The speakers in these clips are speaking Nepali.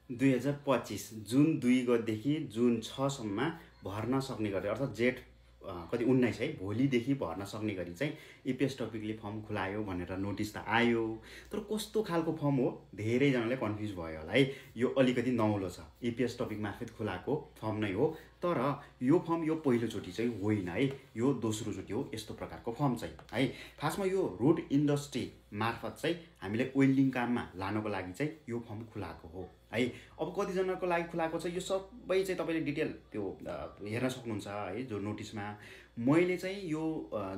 2025 जुन 2 गतेदेखि जुन 6 सम्ममा भर्न सक्ने गरी अर्थात् जेठ कति 19 है भोलिदेखि भर्न सक्ने गरी चाहिँ इपिएस टपिकले फर्म खुलायो भनेर नोटिस त आयो। तर कस्तो खालको फर्म हो धेरैजनाले कन्फ्युज भयो होला है। यो अलिकति नौलो छ, इपिएस टपिक मार्फत खुलाएको फर्म नै हो, तर यो फर्म यो पहिलोचोटि चाहिँ होइन है, यो दोस्रोचोटि हो यस्तो प्रकारको फर्म चाहिँ है। खासमा यो रोड इन्डस्ट्री मार्फत चाहिँ हामीले वेल्डिङ काममा लानको लागि चाहिँ यो फर्म खुलाएको हो है। अब कतिजनाको लागि खुलाएको छ यो सबै चाहिँ तपाईँले डिटेल त्यो हेर्न सक्नुहुन्छ है जो नोटिसमा। मैले चाहिँ यो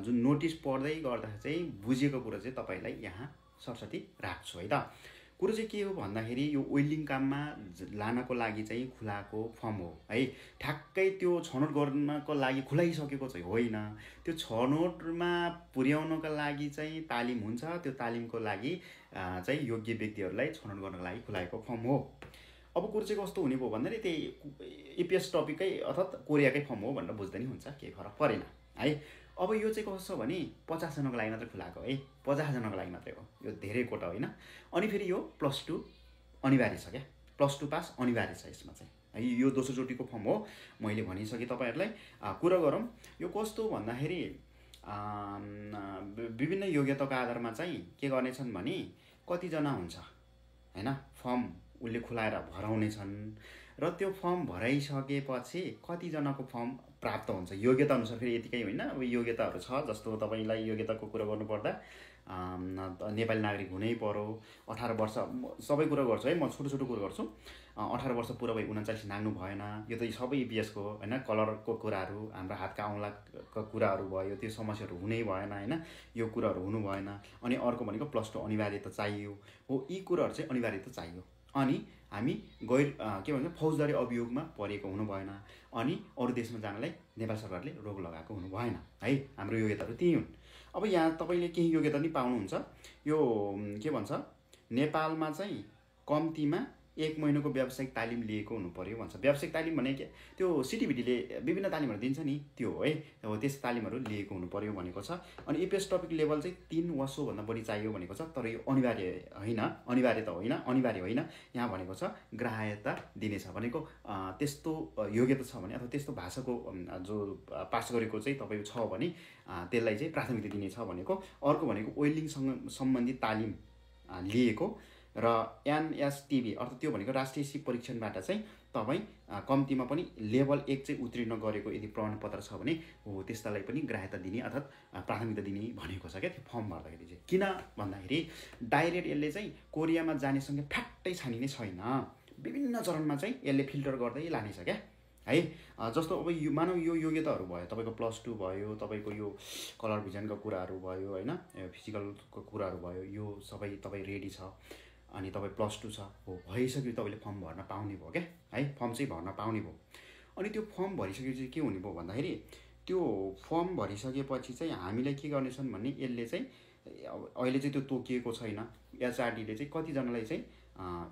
जुन नोटिस पढ्दै गर्दा चाहिँ बुझेको कुरा चाहिँ तपाईँलाई यहाँ सरसर्ती राख्छु है त। कुरो चाहिँ के हो भन्दाखेरि यो वेल्डिङ काममा लानको लागि चाहिँ खुलाएको फर्म हो है। ठ्याक्कै त्यो छनौट गर्नको लागि खुलाइसकेको चाहिँ होइन, त्यो छनौटमा पुर्याउनको लागि चाहिँ तालिम हुन्छ, त्यो तालिमको लागि चाहिँ योग्य व्यक्तिहरूलाई छनौट गर्नको लागि खुलाएको फर्म हो। अब कुरो चाहिँ कस्तो हुने भयो भन्दाखेरि त्यही इपिएस टपिकै अर्थात् कोरियाकै फर्म हो भनेर बुझ्दा नि हुन्छ, केही फरक परेन है। अब यो चाहिँ कस्तो छ भने 50 जनाको लागि मात्रै खुलाएको है, 50 जनाको लागि मात्रै हो, यो धेरै कोटा होइन। अनि फेरि यो +2 अनिवार्य छ क्या, +2 पास अनिवार्य छ यसमा चाहिँ है। यो दोस्रोचोटिको फर्म हो, मैले भनिसकेँ तपाईँहरूलाई। कुरा गरौँ यो कस्तो भन्दाखेरि विभिन्न योग्यताको आधारमा चाहिँ के गर्नेछन् भने कतिजना हुन्छ होइन, फर्म उसले खुलाएर भराउने छन् र त्यो फर्म भराइसकेपछि कतिजनाको फर्म प्राप्त हुन्छ योग्यता अनुसार। फेरि यतिकै होइन, अब योग्यताहरू छ, जस्तो तपाईँलाई योग्यताको कुरा गर्नुपर्दा नेपाली नागरिक हुनै पर्यो, 18 वर्ष, सबै कुरा गर्छु है म, छोटो छोटो कुरा गर्छु। 18 वर्ष पुरा भई 39 नाग्नु भएन, यो त सबै इपिएसको होइन। कलरको कुराहरू, हाम्रो हातका औँलाका कुराहरू भयो, त्यो समस्याहरू हुनै भएन होइन, यो कुराहरू हुनु भएन। अनि अर्को भनेको +2 अनिवार्य त चाहियो हो, यी कुराहरू चाहिँ अनिवार्य त चाहियो। अनि हामी गैर के भन्छ फौजदारी अभियोगमा परेको हुनु भएन, अनि अरू देशमा जानलाई नेपाल सरकारले रोक लगाएको हुनु भएन है। हाम्रो योग्यताहरू त्यही हुन्। अब यहाँ तपाईँले केही योग्यता नि पाउनुहुन्छ। यो के भन्छ नेपालमा चाहिँ कम्तीमा 1 महिनाको व्यावसायिक तालिम लिएको हुनु पर्यो भन्छ। व्यावसायिक तालिम भने त्यो सिटिभिटीले विभिन्न तालिमहरू दिन्छ नि त्यो है, अब त्यस तालिमहरू लिएको हुनु पर्यो भनेको छ। अनि इपिएस टपिक लेभल चाहिँ 3 वा सोभन्दा बढी चाहियो भनेको छ, तर यो अनिवार्य होइन, अनिवार्य त होइन, अनिवार्य होइन। यहाँ भनेको छ ग्राह्यता दिनेछ भनेको त्यस्तो योग्यता छ भने अथवा त्यस्तो भाषाको जो पास गरेको चाहिँ तपाईँको छ भने त्यसलाई चाहिँ प्राथमिकता दिनेछ भनेको। अर्को भनेको वेल्डिङसँग सम्बन्धित तालिम लिएको र एनएसटिभी अर्थात् त्यो भनेको राष्ट्रिय सिप परीक्षणबाट चाहिँ तपाईँ कम्तीमा पनि लेभल 1 चाहिँ उत्तीर्ण गरेको यदि प्रमाणपत्र छ भने हो त्यस्तालाई पनि ग्राह्यता दिने अर्थात् प्राथमिकता दिने भनेको छ क्या त्यो फर्म भर्दाखेरि चाहिँ। किन भन्दाखेरि डाइरेक्ट यसले चाहिँ कोरियामा जाने सङ्ख्या फ्याट्टै छानिने छैन, विभिन्न चरणमा चाहिँ यसले फिल्टर गर्दै लानेछ क्या है। जस्तो अब यो मानव यो योग्यताहरू भयो, तपाईँको +2 भयो, तपाईँको यो कलर भिजनका कुराहरू भयो होइन, फिजिकलको कुराहरू भयो, यो सबै तपाईँ रेडी छ, अनि तपाईँ +2 छ हो, भइसक्यो तपाईँले फर्म भर्न पाउने भयो क्या है, फर्म चाहिँ भर्न पाउने भयो। अनि त्यो फर्म भरिसकेपछि के हुने भयो भन्दाखेरि त्यो फर्म भरिसकेपछि चाहिँ हामीलाई के गर्नेछन् भन्ने यसले चाहिँ अहिले चाहिँ त्यो तोकिएको छैन। एचआरडीले चाहिँ कतिजनालाई चाहिँ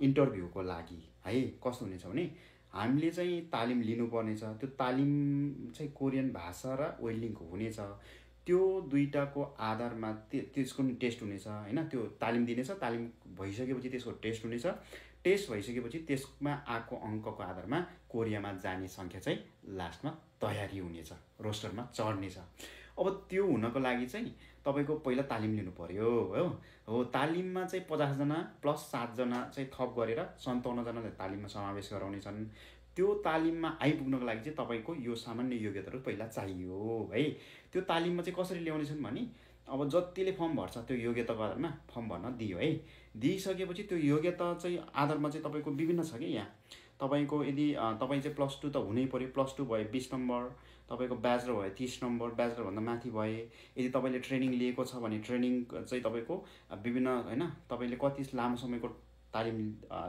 इन्टरभ्यूको लागि है कस्तो हुनेछ भने हामीले चाहिँ तालिम लिनुपर्नेछ, त्यो तालिम चाहिँ कोरियन भाषा र वेल्डिङको हुनेछ। त्यो दुईटाको आधारमा त्यसको नि टेस्ट हुनेछ होइन, त्यो तालिम दिनेछ, तालिम भइसकेपछि त्यसको टेस्ट हुनेछ, टेस्ट भइसकेपछि त्यसमा आएको अङ्कको आधारमा कोरियामा जाने सङ्ख्या चाहिँ लास्टमा तयारी हुनेछ, रोस्टरमा चढ्नेछ। अब त्यो हुनको लागि चाहिँ तपाईँको पहिला तालिम लिनु पर्यो हो। तालिममा चाहिँ 50 जना + 7 जना चाहिँ थप गरेर 57 जनालाई तालिममा समावेश गराउनेछन्। त्यो तालिममा आइपुग्नको लागि चाहिँ तपाईँको यो सामान्य योग्यताहरू पहिला चाहियो है। त्यो तालिममा चाहिँ कसरी ल्याउनेछन् भने अब जतिले फर्म भर्छ त्यो योग्यताको आधारमा फर्म भर्न दियो है। दिइसकेपछि त्यो योग्यता चाहिँ आधारमा चाहिँ तपाईँको विभिन्न छ कि यहाँ तपाईँको यदि तपाईँ चाहिँ +2 त हुनै पर्यो, +2 भए 20 नम्बर, तपाईँको ब्याचलर भए 30 नम्बर, ब्याचलरभन्दा माथि भए, यदि तपाईँले ट्रेनिङ लिएको छ भने ट्रेनिङ चाहिँ तपाईँको विभिन्न होइन, तपाईँले कति लामो समयको तालिम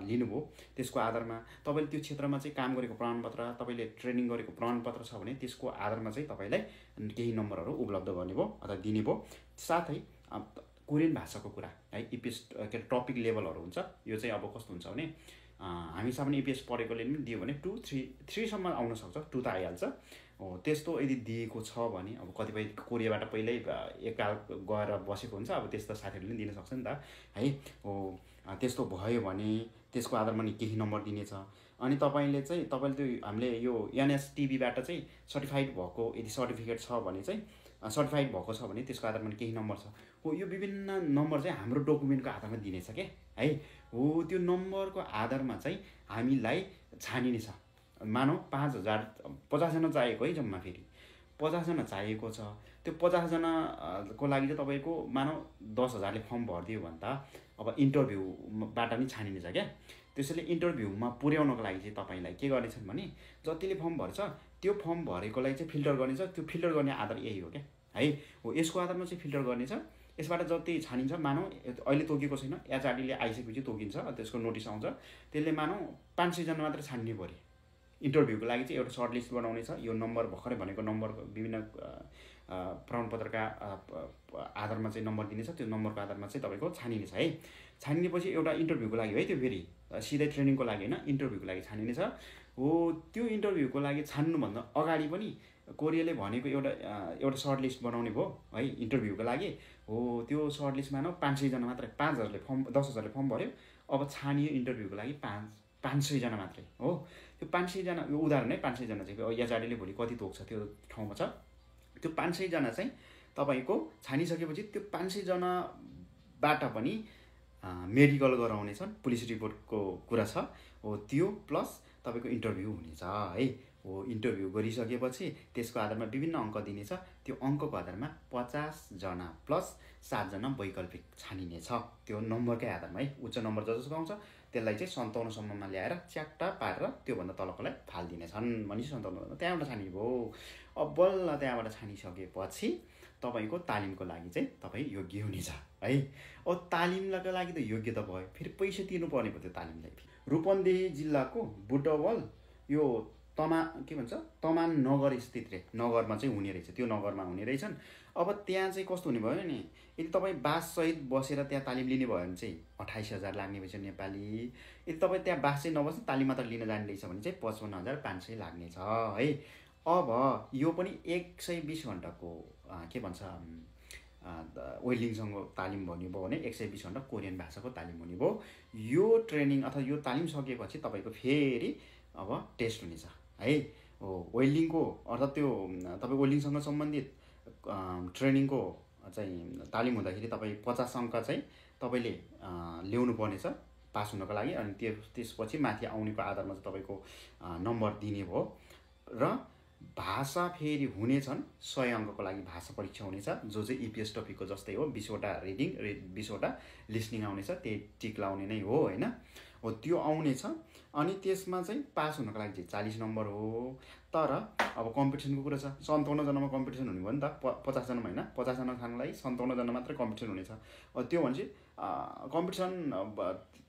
लिनुभयो त्यसको आधारमा तपाईँले त्यो क्षेत्रमा चाहिँ काम गरेको प्रमाणपत्र, तपाईँले ट्रेनिङ गरेको प्रमाणपत्र छ भने त्यसको आधारमा चाहिँ तपाईँलाई केही नम्बरहरू उपलब्ध गर्ने भयो अथवा दिने भयो। साथै कोरियन भाषाको कुरा है, इपिएस के टपिक लेभलहरू हुन्छ, यो चाहिँ अब कस्तो हुन्छ भने हामी सामान्य इपिएस पढेकोले पनि दियो भने 2, 3 सम्म आउन सक्छ, 2 त आइहाल्छ हो। त्यस्तो यदि दिएको छ भने अब कतिपय कोरियाबाट पहिल्यै एककाल गएर बसेको हुन्छ, अब त्यस्तो साथीहरूले पनि दिन सक्छ नि त है हो। त्यस्तो भयो भने त्यसको आधारमा नि केही नम्बर दिनेछ। अनि तपाईँले त्यो हामीले यो एनएसटिबीबाट चाहिँ सर्टिफाइड भएको यदि सर्टिफिकेट छ भने चाहिँ सर्टिफाइड भएको छ भने त्यसको आधारमा केही नम्बर छ हो। यो विभिन्न नम्बर चाहिँ हाम्रो डकुमेन्टको आधारमा दिनेछ क्या है हो। त्यो नम्बरको आधारमा चाहिँ हामीलाई छानिनेछ। मानौँ 5000 50जना चाहिएको है जम्मा, फेरि 50जना चाहिएको छ। त्यो 50जनाको लागि चाहिँ तपाईँको मानौँ 10,000ले फर्म भरिदियो भने त अब इन्टरभ्यूबाट नि छानिनेछ क्या। त्यसैले इन्टरभ्यूमा पुर्याउनको लागि चाहिँ तपाईँलाई के गर्नेछन् भने जतिले फर्म भर्छ त्यो फर्म भरेकोलाई चाहिँ फिल्टर गर्नेछ। त्यो फिल्टर गर्ने आधार यही हो क्या है हो। यसको आधारमा चाहिँ फिल्टर गर्नेछ। यसबाट जति छानिन्छ, मानौँ अहिले तोकेको छैन, एचआरडीले आइसकेपछि तोकिन्छ, त्यसको नोटिस आउँछ। त्यसले मानौँ 500जना मात्र छान्ने पऱ्यो। इन्टरभ्यूको लागि चाहिँ एउटा सर्ट लिस्ट बनाउने छ। यो नम्बर भर्खरै भनेको नम्बर विभिन्न प्रमाणपत्रका आधारमा चाहिँ नम्बर दिनेछ। त्यो नम्बरको आधारमा चाहिँ तपाईँको छानिनेछ है। छानिनेपछि एउटा इन्टरभ्यूको लागि है, त्यो फेरि सिधै ट्रेनिङको लागि होइन, इन्टरभ्यूको लागि छानिनेछ हो। त्यो इन्टरभ्यूको लागि छान्नुभन्दा अगाडि पनि कोरियाले भनेको एउटा सर्ट लिस्ट बनाउने भयो है इन्टरभ्यूको लागि हो। त्यो सर्ट लिस्टमा 500जना मात्रै, 5000ले फर्म 10,000ले फर्म भर्यो। अब छानियो इन्टरभ्यूको लागि 500जना मात्रै हो। त्यो 500जना, यो उदाहरण है, 500जना चाहिँ एचआरडीले भोलि कति तोक्छ त्यो ठाउँमा छ। त्यो 500जना चाहिँ तपाईँको छानिसकेपछि त्यो 500जनाबाट पनि मेडिकल गराउनेछन्। पुलिस रिपोर्टको कुरा छ हो। त्यो प्लस तपाईँको इन्टरभ्यू हुनेछ है हो। इन्टरभ्यू गरिसकेपछि त्यसको आधारमा विभिन्न अङ्क दिनेछ। त्यो अङ्कको आधारमा 50जना प्लस 7जना वैकल्पिक छानिनेछ। त्यो नम्बरकै आधारमा है। उच्च नम्बर जसको आउँछ त्यसलाई चाहिँ 57सम्ममा ल्याएर च्याट्टा पारेर त्योभन्दा तलकोलाई फालिदिनेछन् भनेपछि 57 त्यहाँबाट छानियो। अब बल्ल त्यहाँबाट छानिसकेपछि तपाईँको तालिमको लागि चाहिँ तपाईँ योग्य हुनेछ है। अब तालिमको लागि त योग्य त भयो, फेरि पैसा तिर्नुपर्ने भयो त्यो तालिमलाई। रूपन्देही जिल्लाको बुटवल यो तमान नगर स्थित नगरमा चाहिँ हुने रहेछ। त्यो नगरमा हुने रहेछन्। अब त्यहाँ चाहिँ कस्तो हुने भयो नि, यदि तपाईँ बाससहित बसेर त्यहाँ तालिम लिने भयो भने चाहिँ 28,000 लाग्ने भएछ नेपाली। यदि तपाईँ त्यहाँ बास चाहिँ नबस्ने तालिम मात्र लिन जाने रहेछ भने चाहिँ 55,500 लाग्नेछ है। अब यो पनि 120 घन्टाको वेल्डिङसँग तालिम भन्ने भयो भने 120 घन्टा कोरियन भाषाको तालिम हुने भयो। यो ट्रेनिङ अथवा यो तालिम सकेपछि तपाईँको फेरि अब टेस्ट हुनेछ है हो। वेल्डिङको अर्थात् त्यो तपाईँ वेल्डिङसँग सम्बन्धित ट्रेनिङको चाहिँ तालिम हुँदाखेरि तपाईँ 50 अङ्क चाहिँ तपाईँले ल्याउनु पर्नेछ पास हुनको लागि। अनि त्यसपछि माथि आउनेको आधारमा चाहिँ तपाईँको नम्बर दिने भयो। र भाषा फेरि हुनेछन् 100 अङ्कको लागि भाषा परीक्षा हुनेछ, जो चाहिँ इपिएस टपिकको जस्तै हो। 20वटा रिडिङ 20वटा लिसनिङ आउनेछ, त्यही टिक लाउने नै हो होइन हो। त्यो आउनेछ। अनि त्यसमा चाहिँ पास हुनको लागि चाहिँ 40 नम्बर हो। तर अब कम्पिटिसनको कुरा छ। 57जनामा कम्पिटिसन हुने भयो नि त, 50जनामा होइन। 50जना खानलाई 57जना मात्रै कम्पिटिसन हुनेछ। त्यो भनेपछि कम्पिटिसन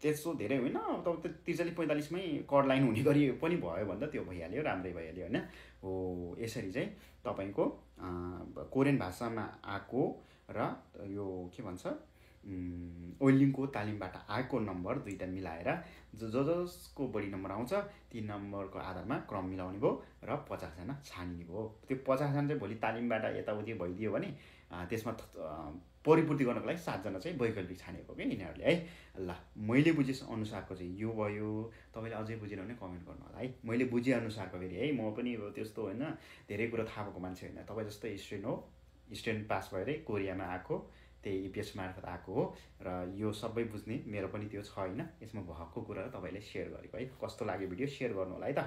त्यस्तो धेरै होइन। अब तपाईँ 43-45मै कड लाइन हुने गरी पनि भयो भने त त्यो भइहाल्यो, राम्रै भइहाल्यो होइन हो। यसरी चाहिँ तपाईँको कोरियन भाषामा आएको र यो वेल्डिङको तालिमबाट आएको नम्बर दुईवटा मिलाएर जसको बढी नम्बर आउँछ ती नम्बरको आधारमा क्रम मिलाउने भयो र 50जना छानिने भयो। त्यो 50जना चाहिँ भोलि तालिमबाट यताउति भइदियो भने त्यसमा परिपूर्ति गर्नको लागि 7जना चाहिँ वैकल्पिक छानेको क्या यिनीहरूले है। ल, मैले बुझे अनुसारको चाहिँ यो भयो। तपाईँले अझै बुझेन भने कमेन्ट गर्नु होला है। मैले बुझेअनुसारको फेरि है, म पनि त्यस्तो होइन, धेरै कुरा थाहा भएको मान्छे होइन। तपाईँ जस्तै स्टुडेन्ट हो, स्टुडेन्ट पास भएरै कोरियामा आएको, त्यही इपिएस मार्फत आएको हो। र यो सबै बुझ्ने मेरो पनि त्यो छ होइन। यसमा भएको कुरा तपाईँले सेयर गरेको है। कस्तो लाग्यो भिडियो सेयर गर्नु होला है त।